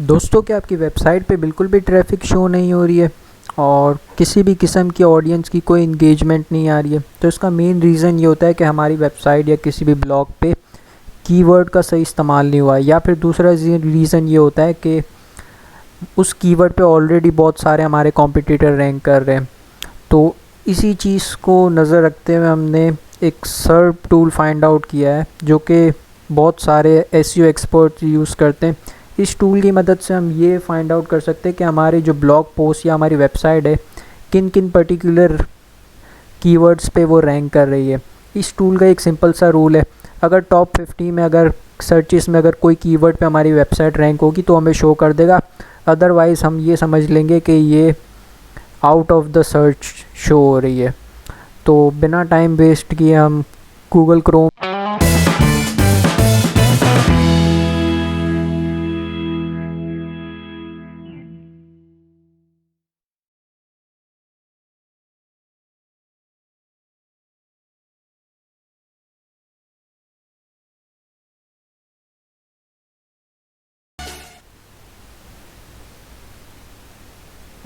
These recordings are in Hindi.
दोस्तों, क्या आपकी वेबसाइट पे बिल्कुल भी ट्रैफिक शो नहीं हो रही है और किसी भी किस्म की ऑडियंस की कोई इंगेजमेंट नहीं आ रही है? तो इसका मेन रीज़न ये होता है कि हमारी वेबसाइट या किसी भी ब्लॉग पे कीवर्ड का सही इस्तेमाल नहीं हुआ है, या फिर दूसरा रीज़न ये होता है कि उस कीवर्ड पे ऑलरेडी बहुत सारे हमारे कॉम्पिटिटर रैंक कर रहे हैं। तो इसी चीज़ को नज़र रखते हुए हमने एक सर्प टूल फाइंड आउट किया है जो कि बहुत सारे एसईओ एक्सपर्ट यूज़ करते हैं। इस टूल की मदद से हम ये फाइंड आउट कर सकते हैं कि हमारे जो ब्लॉग पोस्ट या हमारी वेबसाइट है किन किन पर्टिकुलर कीवर्ड्स पे वो रैंक कर रही है। इस टूल का एक सिंपल सा रूल है, अगर टॉप 50 में अगर सर्चेस में अगर कोई कीवर्ड पे हमारी वेबसाइट रैंक होगी तो हमें शो कर देगा, अदरवाइज़ हम ये समझ लेंगे कि ये out of the search show हो रही है। तो बिना टाइम वेस्ट किए हम गूगल क्रोम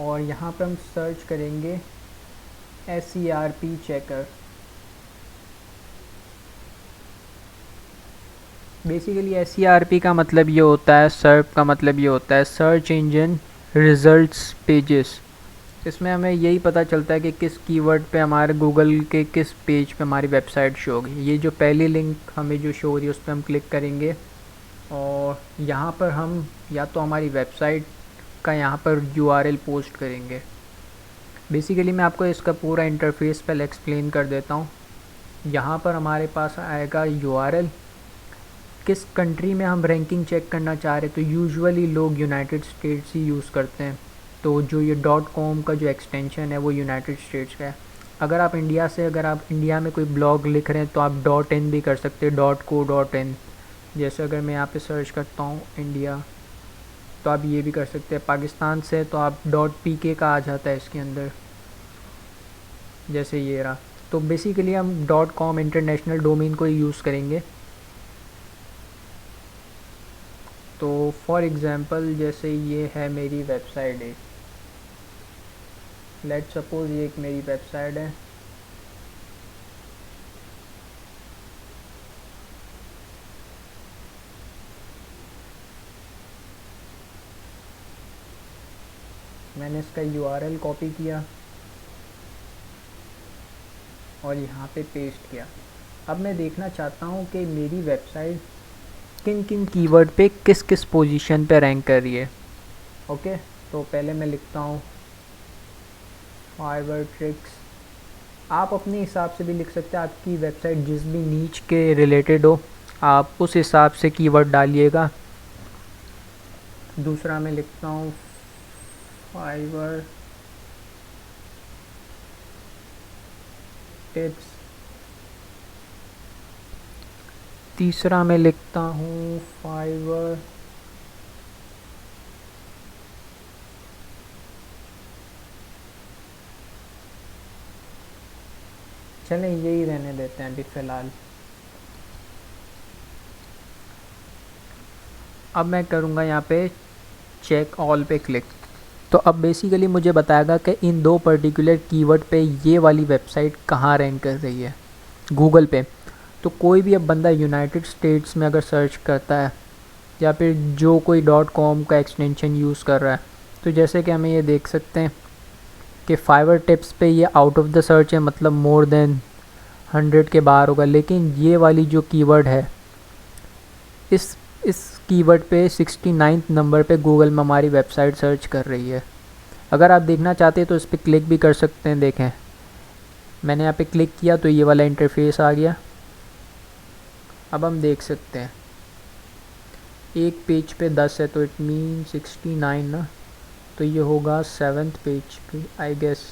और यहाँ पर हम सर्च करेंगे SERP चेकर। बेसिकली SERP का मतलब ये होता है, सर्प का मतलब ये होता है सर्च इंजन रिजल्ट्स पेजेस। इसमें हमें यही पता चलता है कि किस कीवर्ड पे हमारे गूगल के किस पेज पे हमारी वेबसाइट शो होगी। ये जो पहली लिंक हमें जो शो हो रही है उस पर हम क्लिक करेंगे और यहाँ पर हम या तो हमारी वेबसाइट का यहाँ पर URL पोस्ट करेंगे। बेसिकली मैं आपको इसका पूरा इंटरफेस पहले एक्सप्लेन कर देता हूँ। यहाँ पर हमारे पास आएगा URL, किस कंट्री में हम रैंकिंग चेक करना चाह रहे हैं, तो यूजुअली लोग यूनाइटेड स्टेट्स ही यूज़ करते हैं। तो जो ये .com का जो एक्सटेंशन है वो यूनाइटेड स्टेट्स का है। अगर आप इंडिया में कोई ब्लॉग लिख रहे हैं तो आप .in भी कर सकते हैं, .co.in। जैसे अगर मैं यहाँ पे सर्च करता हूँ इंडिया तो आप ये भी कर सकते हैं। पाकिस्तान से तो आप .pk का आ जाता है इसके अंदर, जैसे ये रहा। तो बेसिकली हम .com इंटरनेशनल डोमेन को ही यूज़ करेंगे। तो फॉर एग्ज़ाम्पल जैसे ये है मेरी वेबसाइट है, लेट सपोज़ ये एक मेरी वेबसाइट है। मैंने इसका URL कॉपी किया और यहाँ पे पेस्ट किया। अब मैं देखना चाहता हूँ कि मेरी वेबसाइट किन किन कीवर्ड पे किस किस पोजीशन पे रैंक कर रही है। ओके, तो पहले मैं लिखता हूँ फाइवर ट्रिक्स। आप अपने हिसाब से भी लिख सकते हैं, आपकी वेबसाइट जिस भी नीच के रिलेटेड हो आप उस हिसाब से कीवर्ड डालिएगा। दूसरा मैं लिखता हूँ फाइवर टिप्स। तीसरा मैं लिखता हूँ फाइवर चलें यही रहने देते हैं अभी फ़िलहाल। अब मैं करूँगा यहाँ पे चेक ऑल पे क्लिक। तो अब बेसिकली मुझे बताएगा कि इन दो पर्टिकुलर कीवर्ड पे ये वाली वेबसाइट कहाँ रैंक कर रही है गूगल पे। तो कोई भी अब बंदा यूनाइटेड स्टेट्स में अगर सर्च करता है या फिर जो कोई .com का एक्सटेंशन यूज़ कर रहा है, तो जैसे कि हमें ये देख सकते हैं कि फाइवर टिप्स पे ये आउट ऑफ द सर्च है, मतलब मोर देन 100 के बाहर होगा। लेकिन ये वाली जो कीवर्ड है इस कीवर्ड पे 69 नंबर पे गूगल में हमारी वेबसाइट सर्च कर रही है। अगर आप देखना चाहते हैं तो इस पर क्लिक भी कर सकते हैं। देखें मैंने यहाँ पे क्लिक किया तो ये वाला इंटरफेस आ गया। अब हम देख सकते हैं एक पेज पे 10 है तो इट मीन 69 ना, तो ये होगा 7th पेज पे आई गेस।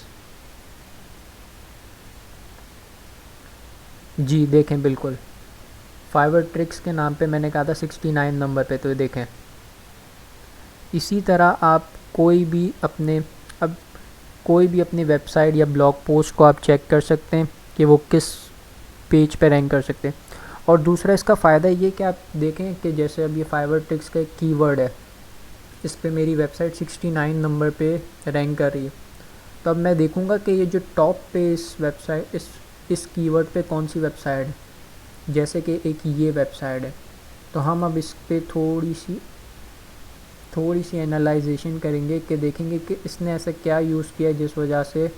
जी देखें, बिल्कुल फाइवर ट्रिक्स के नाम पे मैंने कहा था 69 नंबर पे, तो देखें। इसी तरह आप कोई भी अपनी वेबसाइट या ब्लॉग पोस्ट को आप चेक कर सकते हैं कि वो किस पेज पे रैंक कर सकते हैं। और दूसरा इसका फ़ायदा ये कि आप देखें कि जैसे अब ये फाइवर ट्रिक्स का एक कीवर्ड है, इस पे मेरी वेबसाइट 69 नंबर पे रैंक कर रही है। तो अब मैं देखूँगा कि ये जो टॉप पे इस वेबसाइट इस कीवर्ड पे कौन सी वेबसाइट है, जैसे कि एक ये वेबसाइट है। तो हम अब इस पे थोड़ी सी एनालाइजेशन करेंगे कि देखेंगे कि इसने ऐसा क्या यूज़ किया जिस वजह से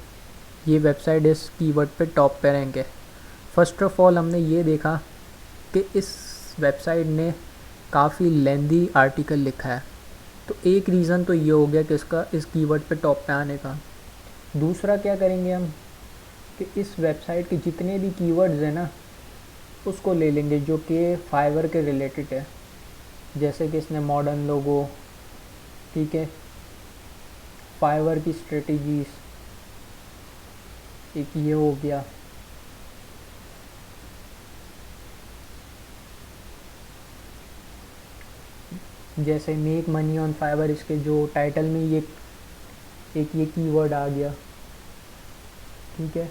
ये वेबसाइट इस कीवर्ड पे टॉप पे रैंक है। फर्स्ट ऑफ ऑल हमने ये देखा कि इस वेबसाइट ने काफ़ी लेंदी आर्टिकल लिखा है। तो एक रीज़न तो ये हो गया कि इसका इस कीवर्ड पे टॉप पे आने का। दूसरा क्या करेंगे हम कि इस वेबसाइट के जितने भी कीवर्ड्स हैं ना, उसको ले लेंगे जो कि फाइवर के रिलेटेड है। जैसे कि इसने मॉडर्न लोगो, ठीक है, फाइवर की स्ट्रेटजीज, एक ये हो गया। जैसे मेक मनी ऑन फाइवर, इसके जो टाइटल में ये एक ये कीवर्ड आ गया, ठीक है।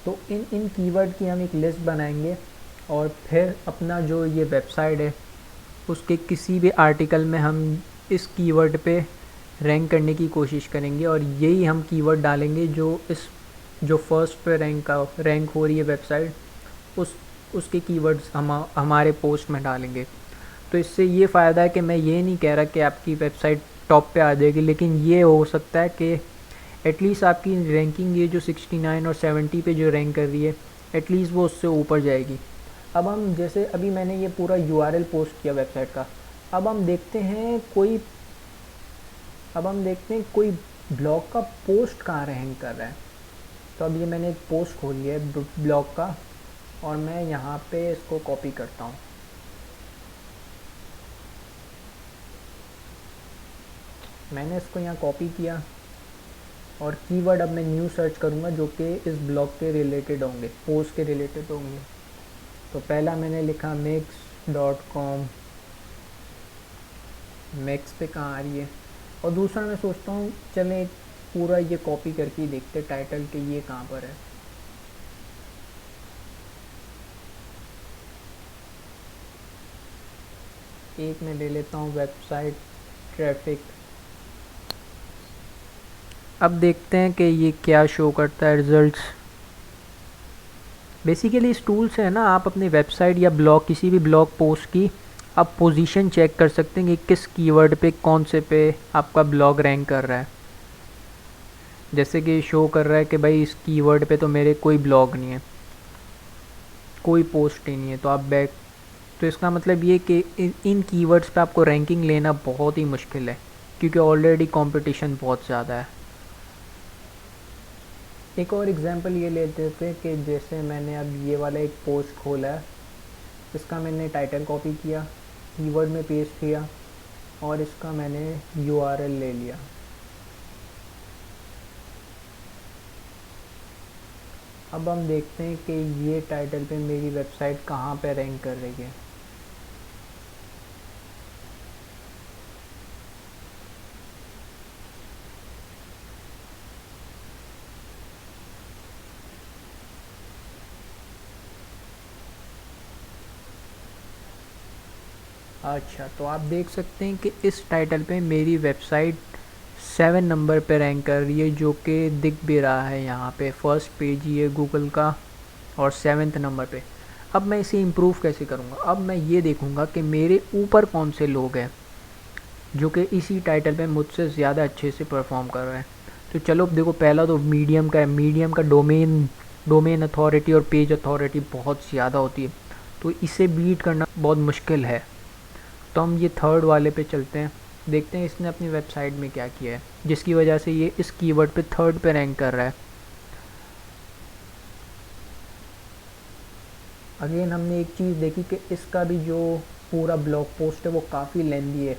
तो इन कीवर्ड की हम एक लिस्ट बनाएंगे और फिर अपना जो ये वेबसाइट है उसके किसी भी आर्टिकल में हम इस कीवर्ड पे रैंक करने की कोशिश करेंगे और यही हम कीवर्ड डालेंगे जो फर्स्ट पे रैंक हो रही है वेबसाइट, उसके कीवर्ड्स हमारे पोस्ट में डालेंगे। तो इससे ये फ़ायदा है कि मैं ये नहीं कह रहा कि आपकी वेबसाइट टॉप पे आ जाएगी, लेकिन ये हो सकता है कि एटलीस्ट आपकी रैंकिंग ये जो 69 और 70 पे जो रैंक कर रही है, एटलीस्ट वो उससे ऊपर जाएगी। अब हम जैसे अभी मैंने ये पूरा यूआरएल पोस्ट किया वेबसाइट का। अब हम देखते हैं कोई ब्लॉग का पोस्ट कहाँ रैंक कर रहा है। तो अब ये मैंने एक पोस्ट खोल लिया है ब्लॉग का और मैं यहाँ पे इसको कॉपी करता हूँ। मैंने इसको यहाँ कॉपी किया और कीवर्ड अब मैं न्यू सर्च करूँगा जो कि इस ब्लॉग के रिलेटेड होंगे, पोस्ट के रिलेटेड होंगे। तो पहला मैंने लिखा mix.com, मैक्स पे कहाँ आ रही है। और दूसरा मैं सोचता हूँ चलें पूरा ये कॉपी करके देखते टाइटल के ये कहाँ पर है। एक मैं ले लेता हूँ वेबसाइट ट्रैफिक। अब देखते हैं कि ये क्या शो करता है रिजल्ट्स। बेसिकली इस टूल से है ना, आप अपनी वेबसाइट या ब्लॉग किसी भी ब्लॉग पोस्ट की आप पोजीशन चेक कर सकते हैं कि किस कीवर्ड पे कौन से पे आपका ब्लॉग रैंक कर रहा है। जैसे कि शो कर रहा है कि भाई इस कीवर्ड पे तो मेरे कोई ब्लॉग नहीं है, कोई पोस्ट ही नहीं है। तो आप बैक, तो इसका मतलब ये कि इन कीवर्ड्स पे आपको रैंकिंग लेना बहुत ही मुश्किल है क्योंकि ऑलरेडी कंपटीशन बहुत ज़्यादा है। एक और एग्जांपल ये लेते थे कि जैसे मैंने अब ये वाला एक पोस्ट खोला है, इसका मैंने टाइटल कॉपी किया, कीवर्ड में पेस्ट किया और इसका मैंने यूआरएल ले लिया। अब हम देखते हैं कि ये टाइटल पे मेरी वेबसाइट कहाँ पे रैंक कर रही है। अच्छा, तो आप देख सकते हैं कि इस टाइटल पे मेरी वेबसाइट 7 नंबर पे रैंक कर रही है, जो कि दिख भी रहा है यहाँ पे। फर्स्ट पेज ही है गूगल का और 7th नंबर पे। अब मैं इसे इम्प्रूव कैसे करूँगा? अब मैं ये देखूँगा कि मेरे ऊपर कौन से लोग हैं जो कि इसी टाइटल पे मुझसे ज़्यादा अच्छे से परफॉर्म कर रहे हैं। तो चलो देखो, पहला तो मीडियम का है। मीडियम का डोमेन अथॉरिटी और पेज अथॉरिटी बहुत ज़्यादा होती है, तो इसे बीट करना बहुत मुश्किल है। तो हम ये थर्ड वाले पे चलते हैं, देखते हैं इसने अपनी वेबसाइट में क्या किया है जिसकी वजह से ये इस कीवर्ड पे थर्ड पे रैंक कर रहा है। अगेन हमने एक चीज़ देखी कि इसका भी जो पूरा ब्लॉग पोस्ट है वो काफ़ी लेंदी है।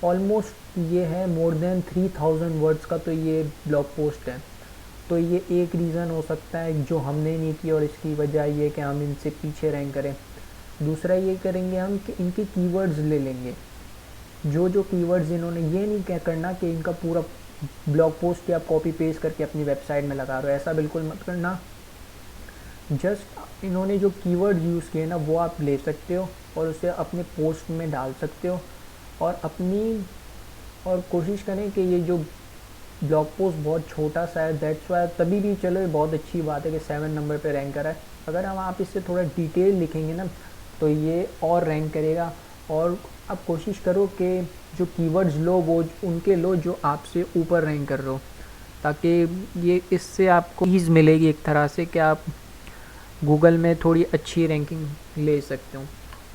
ऑलमोस्ट ये है मोर देन 3000 वर्ड्स का तो ये ब्लॉग पोस्ट है। तो ये एक रीज़न हो सकता है जो हमने नहीं किया और इसकी वजह ये कि हम इनसे पीछे रैंक करें। दूसरा ये करेंगे हम कि इनके कीवर्ड्स ले लेंगे, जो कीवर्ड्स इन्होंने, ये नहीं क्या करना कि इनका पूरा ब्लॉग पोस्ट आप कॉपी पेस्ट करके अपनी वेबसाइट में लगा रहे हो, ऐसा बिल्कुल मत करना। जस्ट इन्होंने जो कीवर्ड यूज़ किए ना वो आप ले सकते हो और उसे अपने पोस्ट में डाल सकते हो और कोशिश करें कि ये जो ब्लॉग पोस्ट बहुत छोटा सा है, दैट्स वाई, तभी भी चलो ये बहुत अच्छी बात है कि 7 नंबर पे रैंक करा है। अगर हम आप इससे थोड़ा डिटेल लिखेंगे ना तो ये और रैंक करेगा। और आप कोशिश करो कि जो कीवर्ड्स लो वो उनके लो जो आपसे ऊपर रैंक कर रहे हो, ताकि ये इससे आपको ईज़ मिलेगी एक तरह से कि आप गूगल में थोड़ी अच्छी रैंकिंग ले सकते हो।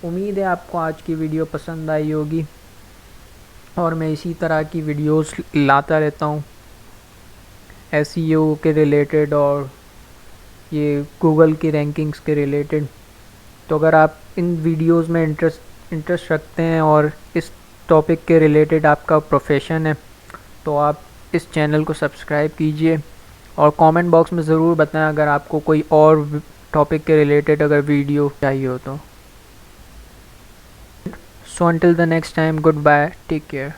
उम्मीद है आपको आज की वीडियो पसंद आई होगी और मैं इसी तरह की वीडियोस लाता रहता हूँ एसईओ के रिलेटेड और ये गूगल की रैंकिंग्स के रिलेटेड। तो अगर आप इन वीडियोस में इंटरेस्ट रखते हैं और इस टॉपिक के रिलेटेड आपका प्रोफेशन है तो आप इस चैनल को सब्सक्राइब कीजिए और कमेंट बॉक्स में ज़रूर बताएं अगर आपको कोई और टॉपिक के रिलेटेड अगर वीडियो चाहिए हो तो। सो until the next time, goodbye, take care.